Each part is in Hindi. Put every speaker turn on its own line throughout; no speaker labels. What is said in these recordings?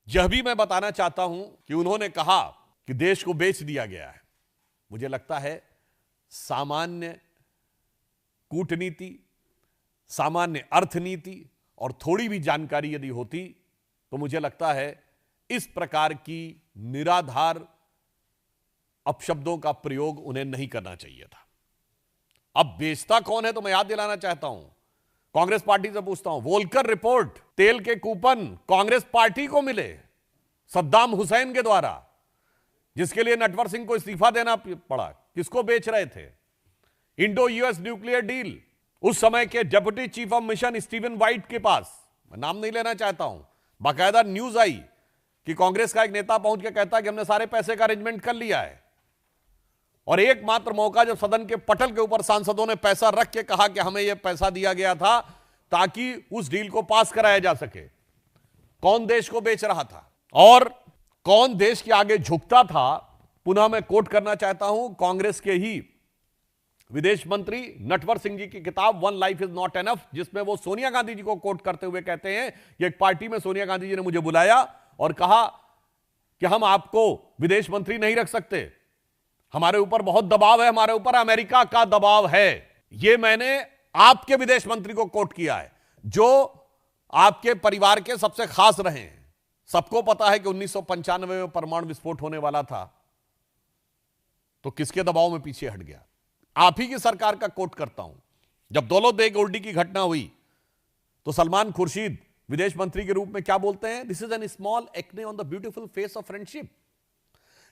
यह भी मैं बताना चाहता हूं कि उन्होंने कहा कि देश को बेच दिया गया है। मुझे लगता है सामान्य कूटनीति, सामान्य अर्थनीति और थोड़ी भी जानकारी यदि होती तो मुझे लगता है इस प्रकार की निराधार अपशब्दों का प्रयोग उन्हें नहीं करना चाहिए था। अब बेचता कौन है तो मैं याद दिलाना चाहता हूं, कांग्रेस पार्टी से पूछता हूं, वोल्कर रिपोर्ट, तेल के कूपन कांग्रेस पार्टी को मिले सद्दाम हुसैन के द्वारा, जिसके लिए नटवर सिंह को इस्तीफा देना पड़ा। किसको बेच रहे थे? इंडो यूएस न्यूक्लियर डील उस समय के deputy chief of mission Steven white के पास, मैं नाम नहीं लेना चाहता हूं, बाकायदा न्यूज आई कि कांग्रेस का एक नेता पहुंच के कहता कि हमने सारे पैसे का अरेंजमेंट कर लिया है। और एकमात्र मौका जब सदन के पटल के ऊपर सांसदों ने पैसा रख के कहा कि हमें यह पैसा दिया गया था ताकि उस डील को पास कराया जा सके। कौन देश को बेच रहा था और कौन देश के आगे झुकता था? पुनः मैं कोट करना चाहता हूं कांग्रेस के ही विदेश मंत्री नटवर सिंह जी की किताब one life is not enough, जिसमें वो सोनिया गांधी जी को कोट करते हुए कहते हैं कि एक पार्टी में सोनिया गांधी जी ने मुझे बुलाया और कहा कि हम आपको विदेश मंत्री नहीं रख सकते, हमारे ऊपर बहुत दबाव है, हमारे ऊपर अमेरिका का दबाव है। यह मैंने आपके विदेश मंत्री को कोट किया है, जो आपके परिवार के सबसे खास रहे हैं। सबको पता है कि 1995 में परमाणु विस्फोट होने वाला था, तो किसके दबाव में पीछे हट गया? आप ही की सरकार का कोट करता हूं। जब दौलत गोल्डी की घटना हुई तो सलमान खुर्शीद विदेश मंत्री के रूप में क्या बोलते हैं? This is an small acne on the beautiful face of friendship.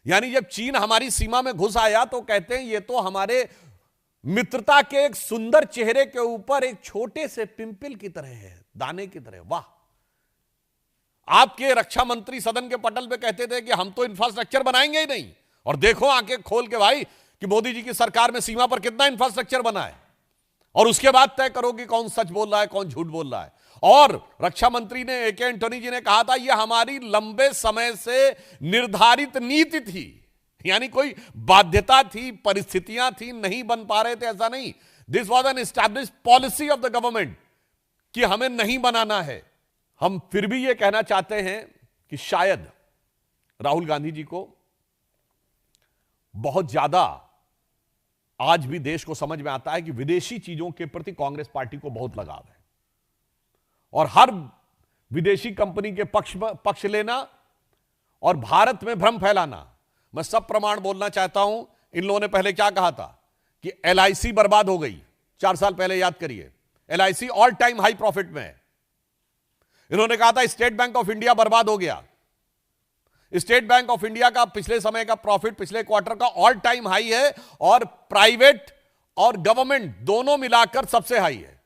यानी जब चीन हमारी सीमा में घुस आया तो कहते हैं ये तो हमारे मित्रता के एक सुंदर चेहरे के ऊपर एक छोटे से पिंपल की तरह है, दाने की तरह। वाह! आपके रक्षा मंत्री सदन के पटल पे कहते थे कि हम तो इंफ्रास्ट्रक्चर बनाएंगे ही नहीं, और देखो आंखें खोल के भाई कि मोदी जी की सरकार में सीमा पर कितना इंफ्रास्ट्रक्चर बना है, और उसके बाद तय करो कि कौन सच बोल रहा है कौन झूठ बोल रहा है। और रक्षा मंत्री ने ए के एंटोनी जी ने कहा था यह हमारी लंबे समय से निर्धारित नीति थी, यानी कोई बाध्यता थी, परिस्थितियां थी, नहीं बन पा रहे थे, ऐसा नहीं। This was an established policy of the government कि हमें नहीं बनाना है। हम फिर भी यह कहना चाहते हैं कि शायद राहुल गांधी जी को बहुत ज्यादा आज भी देश को समझ में आता है कि विदेशी चीजों के प्रति कांग्रेस पार्टी को बहुत लगाव है, और हर विदेशी कंपनी के पक्ष लेना और भारत में भ्रम फैलाना। मैं सब प्रमाण बोलना चाहता हूं। इन लोगों ने पहले क्या कहा था कि एलआईसी बर्बाद हो गई, 4 साल पहले, याद करिए। LIC all time high profit में है। इन्होंने कहा था स्टेट बैंक ऑफ इंडिया बर्बाद हो गया। स्टेट बैंक ऑफ इंडिया का पिछले समय का प्रॉफिट पिछले क्वार्टर का ऑल टाइम हाई है, और प्राइवेट और गवर्नमेंट दोनों मिलाकर सबसे हाई है।